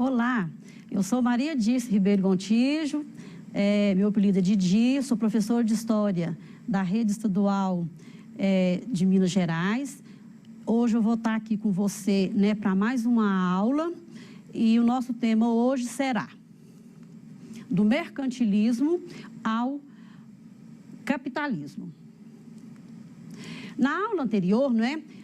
Olá, eu sou Maria Dirce Ribeiro Gontijo, meu apelido é Didi, sou professora de História da Rede Estadual de Minas Gerais. Hoje eu vou estar aqui com você, para mais uma aula e o nosso tema hoje será do mercantilismo ao capitalismo. Na aula anterior,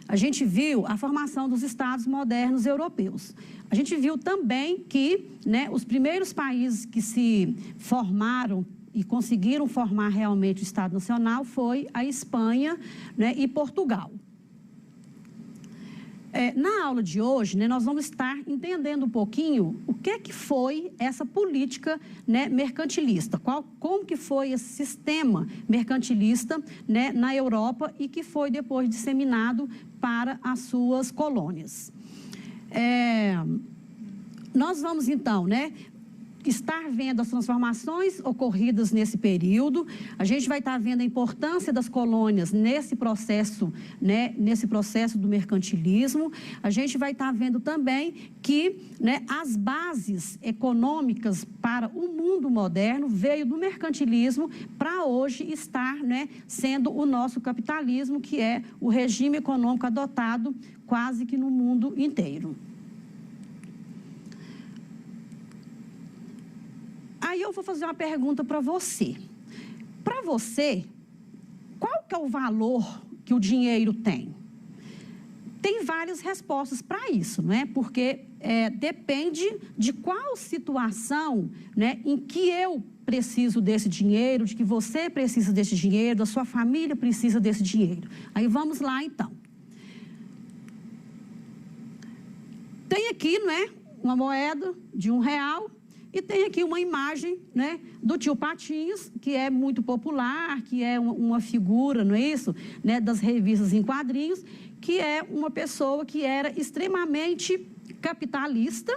a gente viu a formação dos Estados modernos europeus. A gente viu também que os primeiros países que se formaram e conseguiram formar realmente o Estado Nacional foi a Espanha e Portugal. Na aula de hoje, nós vamos estar entendendo um pouquinho o que foi essa política mercantilista, como que foi esse sistema mercantilista na Europa e que foi depois disseminado para as suas colônias. Nós vamos então, estar vendo as transformações ocorridas nesse período. A gente vai estar vendo a importância das colônias nesse processo, nesse processo do mercantilismo. A gente vai estar vendo também que as bases econômicas para o mundo moderno veio do mercantilismo para hoje estar sendo o nosso capitalismo, que é o regime econômico adotado quase que no mundo inteiro. Aí eu vou fazer uma pergunta para você. Para você, qual que é o valor que o dinheiro tem? Tem várias respostas para isso, porque depende de qual situação em que eu preciso desse dinheiro, de que você precisa desse dinheiro, da sua família precisa desse dinheiro. Aí vamos lá, então. Tem aqui, uma moeda de R$1. E tem aqui uma imagem do tio Patinhas, que é muito popular, que é uma figura, não é isso? Das revistas em quadrinhos, que é uma pessoa que era extremamente capitalista,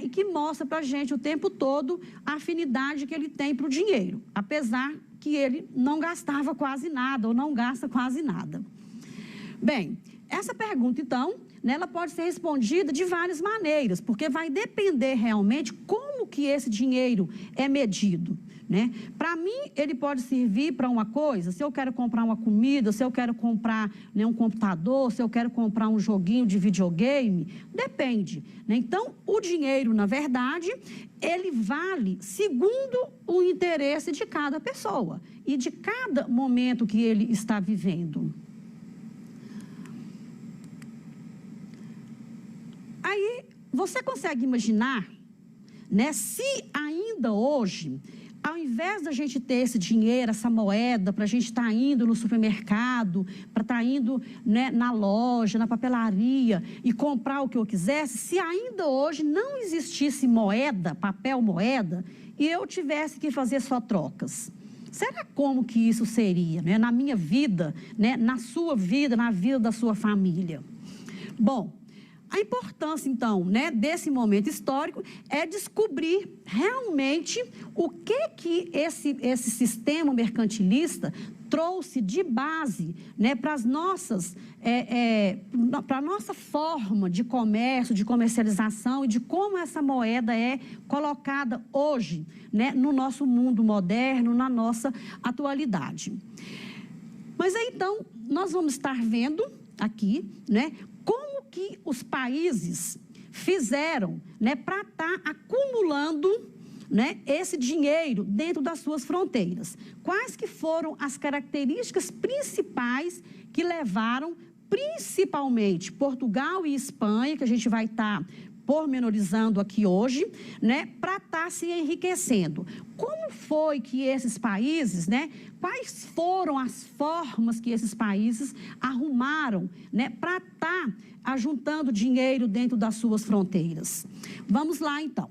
e que mostra para a gente o tempo todo a afinidade que ele tem para o dinheiro, apesar que ele não gastava quase nada ou não gasta quase nada. Bem, essa pergunta, então, ela pode ser respondida de várias maneiras, porque vai depender realmente como que esse dinheiro é medido. Para mim, ele pode servir para uma coisa, se eu quero comprar uma comida, se eu quero comprar um computador, se eu quero comprar um joguinho de videogame, depende. Então, o dinheiro, na verdade, ele vale segundo o interesse de cada pessoa e de cada momento que ele está vivendo. Aí, você consegue imaginar, se ainda hoje, ao invés da gente ter esse dinheiro, essa moeda, para a gente estar indo no supermercado, para estar indo na loja, na papelaria e comprar o que eu quisesse, se ainda hoje não existisse moeda, papel moeda, e eu tivesse que fazer só trocas? Será como que isso seria, na minha vida, na sua vida, na vida da sua família? Bom, a importância, então, desse momento histórico é descobrir realmente o que esse sistema mercantilista trouxe de base para as nossas, para a nossa forma de comércio, de comercialização e de como essa moeda é colocada hoje, no nosso mundo moderno, na nossa atualidade. Mas aí, então, nós vamos estar vendo aqui, como que os países fizeram para estar acumulando esse dinheiro dentro das suas fronteiras. Quais que foram as características principais que levaram, principalmente, Portugal e Espanha, que a gente vai estar pormenorizando aqui hoje, para estar se enriquecendo. Como foi que esses países, quais foram as formas que esses países arrumaram, para estar ajuntando dinheiro dentro das suas fronteiras? Vamos lá, então.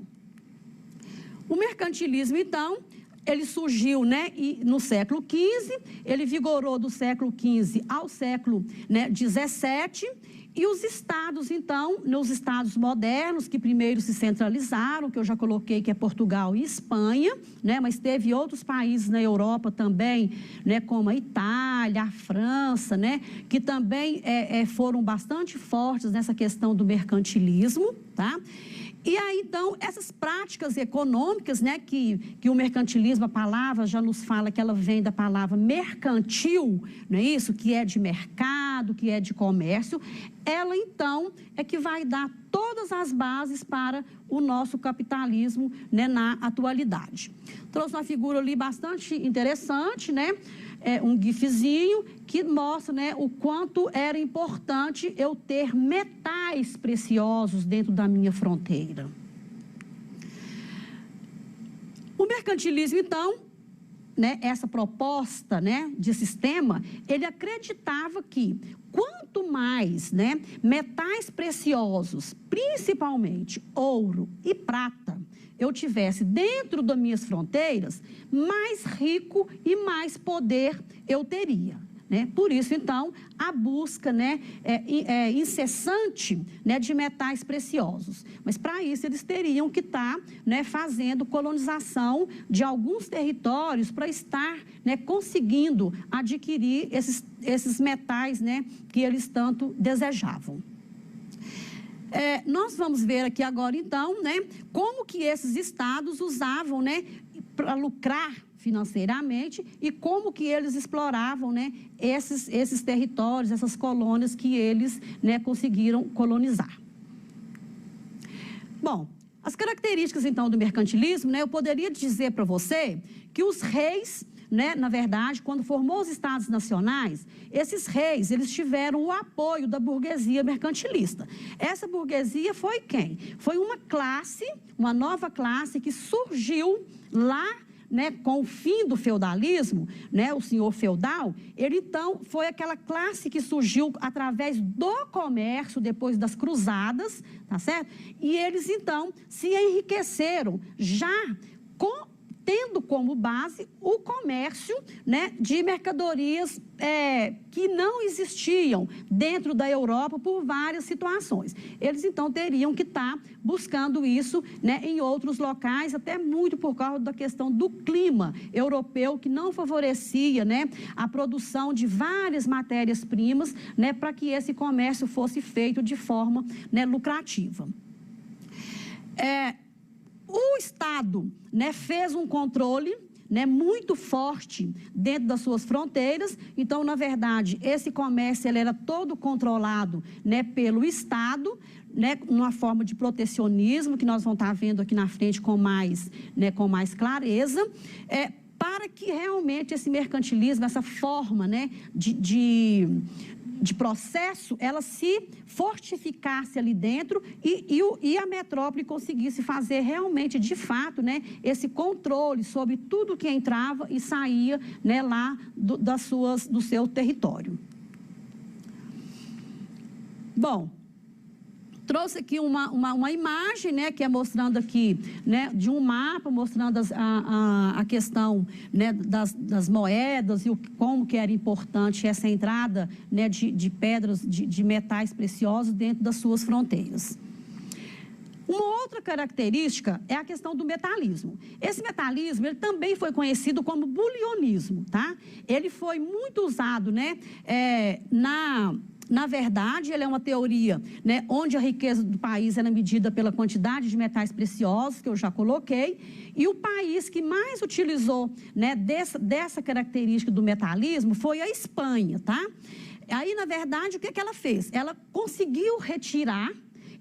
O mercantilismo, então, ele surgiu no século XV, ele vigorou do século XV ao século XVII, e os estados, então, nos estados modernos, que primeiro se centralizaram, que eu já coloquei que é Portugal e Espanha, mas teve outros países na Europa também, como a Itália, a França, que também foram bastante fortes nessa questão do mercantilismo, tá? E aí, então, essas práticas econômicas, né, que o mercantilismo, a palavra já nos fala que ela vem da palavra mercantil, não é isso? Que é de mercado, que é de comércio, ela, então, é que vai dar todas as bases para o nosso capitalismo, né, na atualidade. Trouxe uma figura ali bastante interessante, né? Um gifzinho que mostra, né, o quanto era importante eu ter metais preciosos dentro da minha fronteira. O mercantilismo, então, né, essa proposta, né, de sistema, ele acreditava que quanto mais, né, metais preciosos, principalmente ouro e prata, eu tivesse dentro das minhas fronteiras, mais rico e mais poder eu teria. Né? Por isso, então, a busca, né, incessante, né, de metais preciosos. Mas, para isso, eles teriam que estar, né, fazendo colonização de alguns territórios para estar, né, conseguindo adquirir esses metais, né, que eles tanto desejavam. Nós vamos ver aqui agora, então, né, como que esses estados usavam, né, para lucrar financeiramente e como que eles exploravam, né, esses territórios, essas colônias que eles, né, conseguiram colonizar. Bom, as características, então, do mercantilismo, né, eu poderia dizer para você que os reis, né, na verdade, quando formou os estados nacionais, esses reis, eles tiveram o apoio da burguesia mercantilista. Essa burguesia foi quem? Foi uma classe, uma nova classe que surgiu lá, né, com o fim do feudalismo, né, o senhor feudal. Ele, então, foi aquela classe que surgiu através do comércio, depois das cruzadas, tá certo? E eles, então, se enriqueceram já tendo como base o comércio, né, de mercadorias que não existiam dentro da Europa por várias situações. Eles, então, teriam que estar buscando isso, né, em outros locais, até muito por causa da questão do clima europeu, que não favorecia, né, a produção de várias matérias-primas, né, para que esse comércio fosse feito de forma, né, lucrativa. O Estado, né, fez um controle, né, muito forte dentro das suas fronteiras. Então, na verdade, esse comércio ele era todo controlado, né, pelo Estado, né, numa forma de protecionismo, que nós vamos estar vendo aqui na frente com mais, né, com mais clareza, para que realmente esse mercantilismo, essa forma, né, de processo, ela se fortificasse ali dentro e a metrópole conseguisse fazer realmente, de fato, né, esse controle sobre tudo que entrava e saía, né, lá do seu território. Bom, trouxe aqui uma imagem, né, que é mostrando aqui, né, de um mapa, mostrando a questão, né, das moedas e como que era importante essa entrada, né, de pedras, de metais preciosos dentro das suas fronteiras. Uma outra característica é a questão do metalismo. Esse metalismo, ele também foi conhecido como bulionismo, tá? Ele foi muito usado, né, Na verdade, ele é uma teoria, né, onde a riqueza do país era medida pela quantidade de metais preciosos, que eu já coloquei, e o país que mais utilizou, né, dessa característica do metalismo foi a Espanha, tá? Aí, na verdade, o que ela fez? Ela conseguiu retirar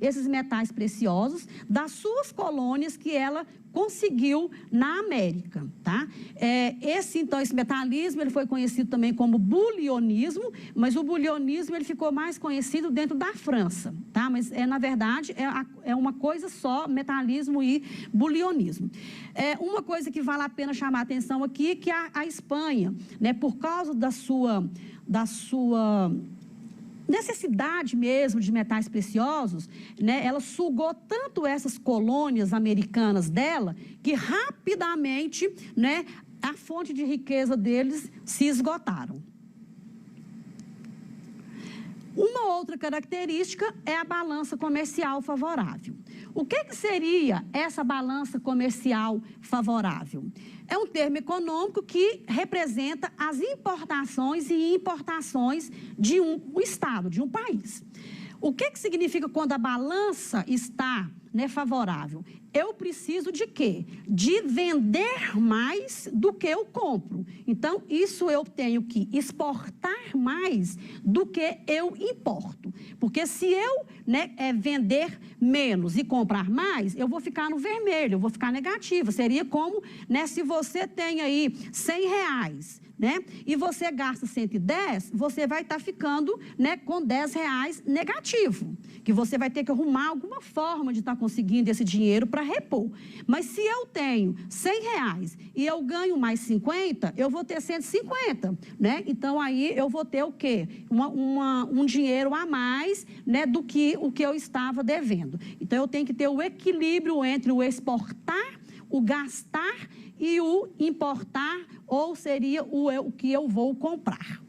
esses metais preciosos das suas colônias que ela conseguiu na América, tá? Então, esse metalismo, ele foi conhecido também como bulionismo, mas o bulionismo, ele ficou mais conhecido dentro da França, tá? Mas, na verdade, é uma coisa só, metalismo e bulionismo. Uma coisa que vale a pena chamar a atenção aqui, que a Espanha, né, por causa da sua necessidade mesmo de metais preciosos, né, ela sugou tanto essas colônias americanas dela, que rapidamente, né, a fonte de riqueza deles se esgotaram. Uma outra característica é a balança comercial favorável. O que seria essa balança comercial favorável? É um termo econômico que representa as importações e importações de um estado, de um país. O que significa quando a balança está, né, favorável? Eu preciso de quê? De vender mais do que eu compro. Então, isso eu tenho que exportar mais do que eu importo. Porque se eu, né, vender menos e comprar mais, eu vou ficar no vermelho, eu vou ficar negativo. Seria como, né, se você tem aí R$100, né, e você gasta 110, você vai estar ficando, né, com R$10 negativo, que você vai ter que arrumar alguma forma de estar conseguindo esse dinheiro para repor. Mas se eu tenho R$100 e eu ganho mais 50, eu vou ter 150, né? Então, aí eu vou ter o quê? Um dinheiro a mais, né, do que o que eu estava devendo. Então, eu tenho que ter o equilíbrio entre o exportar, o gastar e o importar, ou seria o que eu vou comprar.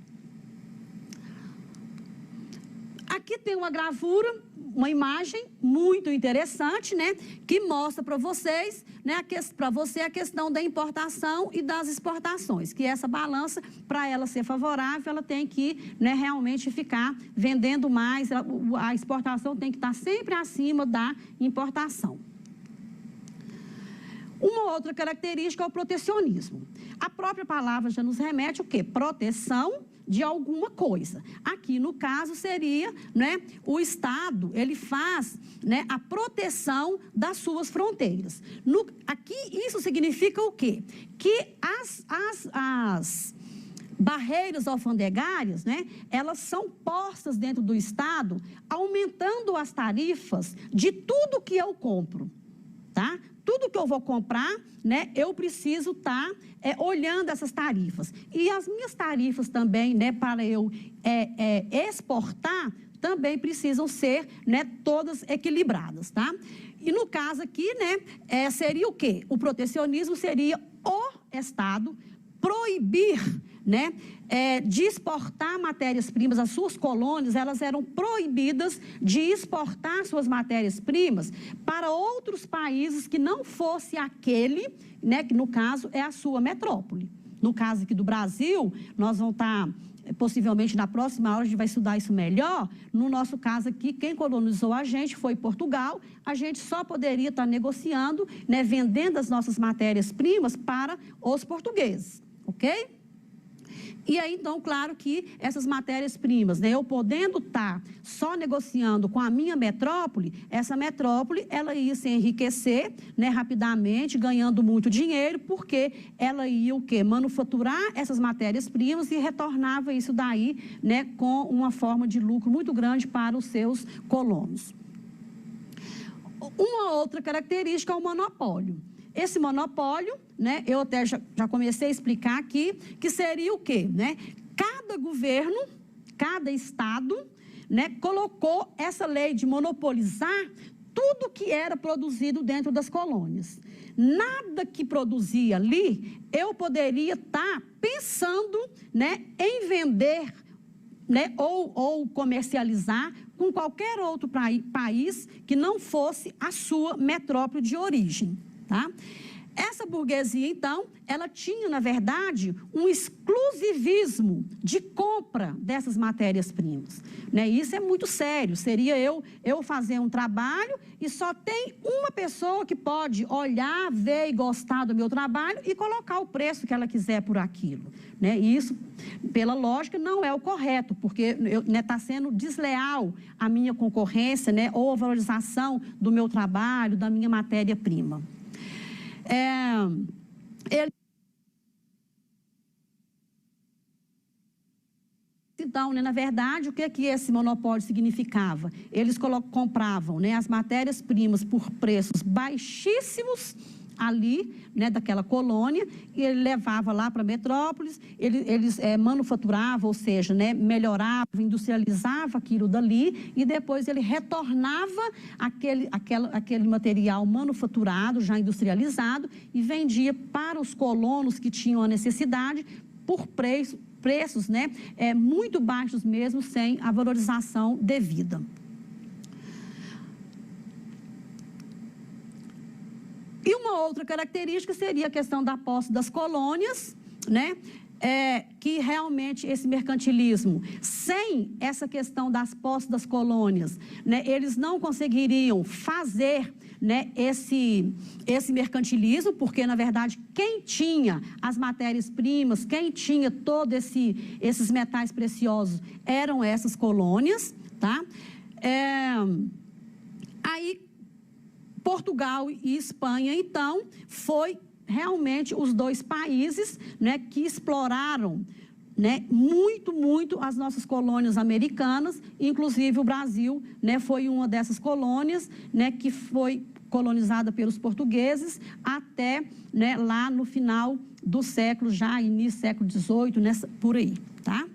Aqui tem uma gravura, uma imagem muito interessante, né, que mostra para vocês, né, para você a questão da importação e das exportações, que essa balança, para ela ser favorável, ela tem que, né, realmente ficar vendendo mais, a exportação tem que estar sempre acima da importação. Uma outra característica é o protecionismo. A própria palavra já nos remete o quê? Proteção de alguma coisa. Aqui, no caso, seria, né, o Estado, ele faz, né, a proteção das suas fronteiras. Aqui, isso significa o quê? Que as barreiras alfandegárias, né, elas são postas dentro do Estado, aumentando as tarifas de tudo que eu compro, tá? Tudo que eu vou comprar, né, eu preciso estar olhando essas tarifas. E as minhas tarifas também, né, para eu exportar, também precisam ser, né, todas equilibradas, tá? E no caso aqui, né, seria o quê? O protecionismo seria o Estado proibir, né, de exportar matérias-primas. As suas colônias, elas eram proibidas de exportar suas matérias-primas para outros países que não fosse aquele, né, que no caso é a sua metrópole. No caso aqui do Brasil, nós vamos estar, possivelmente na próxima aula a gente vai estudar isso melhor. No nosso caso aqui, quem colonizou a gente foi Portugal. A gente só poderia estar negociando, né, vendendo as nossas matérias-primas para os portugueses, ok? E aí, então, claro que essas matérias-primas, né, eu podendo estar só negociando com a minha metrópole, essa metrópole, ela ia se enriquecer, né, rapidamente, ganhando muito dinheiro, porque ela ia o quê? Manufaturar essas matérias-primas e retornava isso daí, né, com uma forma de lucro muito grande para os seus colonos. Uma outra característica é o monopólio. Esse monopólio, né, eu até já comecei a explicar aqui, que seria o quê? Né? Cada governo, cada estado, né, colocou essa lei de monopolizar tudo que era produzido dentro das colônias. Nada que produzia ali, eu poderia estar pensando, né, em vender, né, ou comercializar com qualquer outro país que não fosse a sua metrópole de origem. Tá? Essa burguesia, então, ela tinha, na verdade, um exclusivismo de compra dessas matérias-primas. Né? Isso é muito sério. Seria eu fazer um trabalho e só tem uma pessoa que pode olhar, ver e gostar do meu trabalho e colocar o preço que ela quiser por aquilo. Né? E isso, pela lógica, não é o correto, porque está sendo desleal a minha concorrência, né, ou a valorização do meu trabalho, da minha matéria-prima. Então, né, na verdade, o que esse monopólio significava? Eles compravam, né, as matérias-primas por preços baixíssimos ali, né, daquela colônia, e ele levava lá para Metrópolis, eles manufaturavam, ou seja, né, melhorava, industrializava aquilo dali, e depois ele retornava aquele material manufaturado, já industrializado, e vendia para os colonos que tinham a necessidade por preços, né, muito baixos mesmo, sem a valorização devida. E uma outra característica seria a questão da posse das colônias, né? que realmente esse mercantilismo, sem essa questão das posses das colônias, né, eles não conseguiriam fazer, né, esse mercantilismo, porque, na verdade, quem tinha as matérias-primas, quem tinha todos esses metais preciosos eram essas colônias, tá? Aí, Portugal e Espanha, então, foi realmente os dois países, né, que exploraram, né, muito as nossas colônias americanas, inclusive o Brasil, né, foi uma dessas colônias, né, que foi colonizada pelos portugueses até, né, lá no final do século, já início do século XVIII, por aí, tá?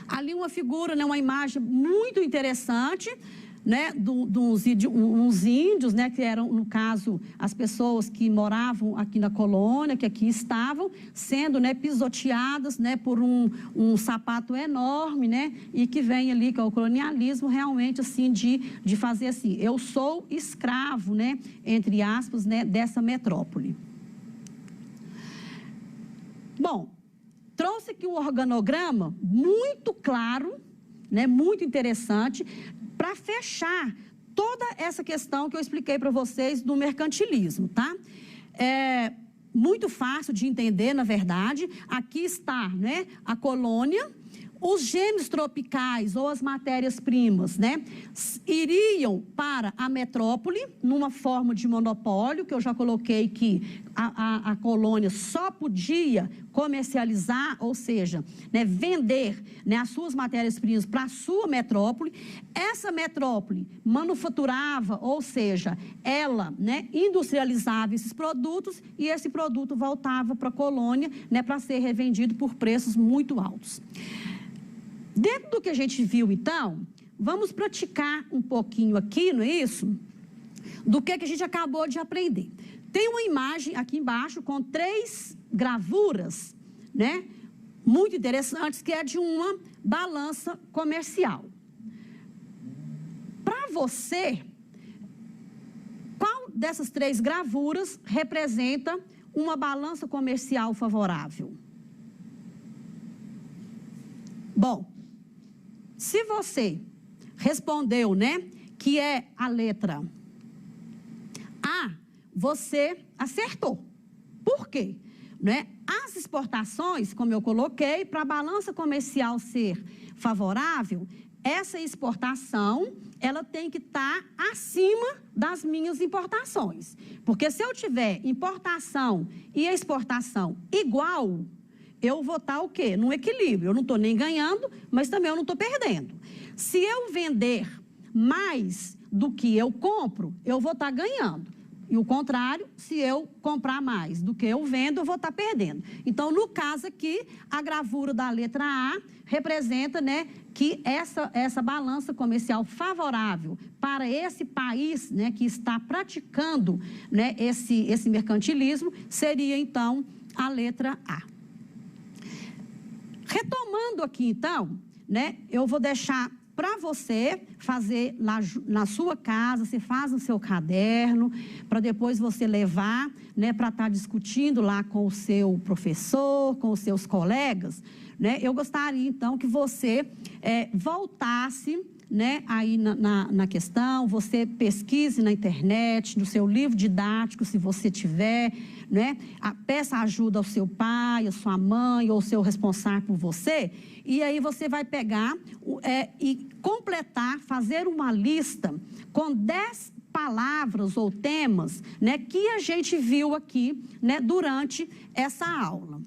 Ali uma figura, né, uma imagem muito interessante, né, uns índios, né, que eram, no caso, as pessoas que moravam aqui na colônia, que aqui estavam, sendo, né, pisoteadas, né, por um sapato enorme, né, e que vem ali, que é o colonialismo, realmente, assim, de fazer assim, eu sou escravo, né, entre aspas, né, dessa metrópole. Bom, trouxe aqui um organograma muito claro, né, muito interessante, para fechar toda essa questão que eu expliquei para vocês do mercantilismo, tá? Muito fácil de entender, na verdade. Aqui está, né, a colônia, os gêneros tropicais ou as matérias-primas, né, iriam para a metrópole numa forma de monopólio, que eu já coloquei que a colônia só podia comercializar, ou seja, né, vender, né, as suas matérias-primas para a sua metrópole. Essa metrópole manufaturava, ou seja, ela, né, industrializava esses produtos e esse produto voltava para a colônia, né, para ser revendido por preços muito altos. Dentro do que a gente viu, então, vamos praticar um pouquinho aqui, não é isso? Do que a gente acabou de aprender. Tem uma imagem aqui embaixo com 3 gravuras, né, muito interessantes, que é de uma balança comercial. Para você, qual dessas 3 gravuras representa uma balança comercial favorável? Bom, se você respondeu, né, que é a letra A, você acertou. Por quê? Né? As exportações, como eu coloquei, para a balança comercial ser favorável, essa exportação, ela tem que estar acima das minhas importações. Porque se eu tiver importação e exportação igual, eu vou estar o quê? Num equilíbrio. Eu não estou nem ganhando, mas também eu não estou perdendo. Se eu vender mais do que eu compro, eu vou estar ganhando. E o contrário, se eu comprar mais do que eu vendo, eu vou estar perdendo. Então, no caso aqui, a gravura da letra A representa, né, que essa balança comercial favorável para esse país, né, que está praticando, né, esse mercantilismo, seria, então, a letra A. Retomando aqui, então, né, eu vou deixar para você fazer lá na sua casa, você faz no seu caderno, para depois você levar, né, para estar discutindo lá com o seu professor, com os seus colegas, né? Eu gostaria, então, que você voltasse, né, aí na questão, você pesquise na internet, no seu livro didático, se você tiver, né, peça ajuda ao seu pai, à sua mãe, ou ao seu responsável por você, e aí você vai pegar e completar, fazer uma lista com 10 palavras ou temas, né, que a gente viu aqui, né, durante essa aula.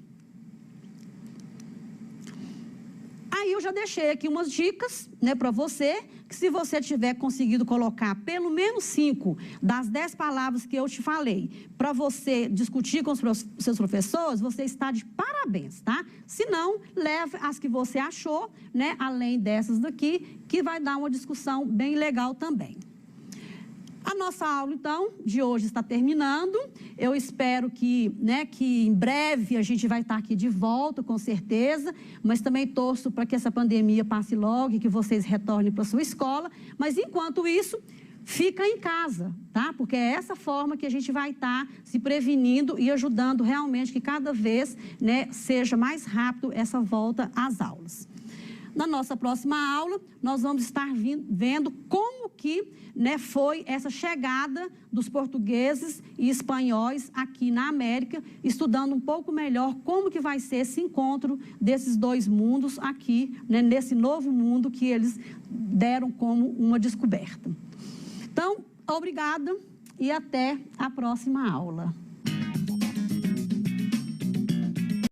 Aí eu já deixei aqui umas dicas, né, para você, que se você tiver conseguido colocar pelo menos 5 das 10 palavras que eu te falei, para você discutir com os seus professores, você está de parabéns, tá? Se não, leve as que você achou, né, além dessas daqui, que vai dar uma discussão bem legal também. A nossa aula, então, de hoje está terminando. Eu espero que em breve a gente vai estar aqui de volta, com certeza, mas também torço para que essa pandemia passe logo e que vocês retornem para a sua escola. Mas, enquanto isso, fica em casa, tá? Porque é essa forma que a gente vai estar se prevenindo e ajudando realmente que cada vez, né, seja mais rápido essa volta às aulas. Na nossa próxima aula, nós vamos estar vendo como que, né, foi essa chegada dos portugueses e espanhóis aqui na América, estudando um pouco melhor como que vai ser esse encontro desses dois mundos aqui, né, nesse novo mundo que eles deram como uma descoberta. Então, obrigada e até a próxima aula.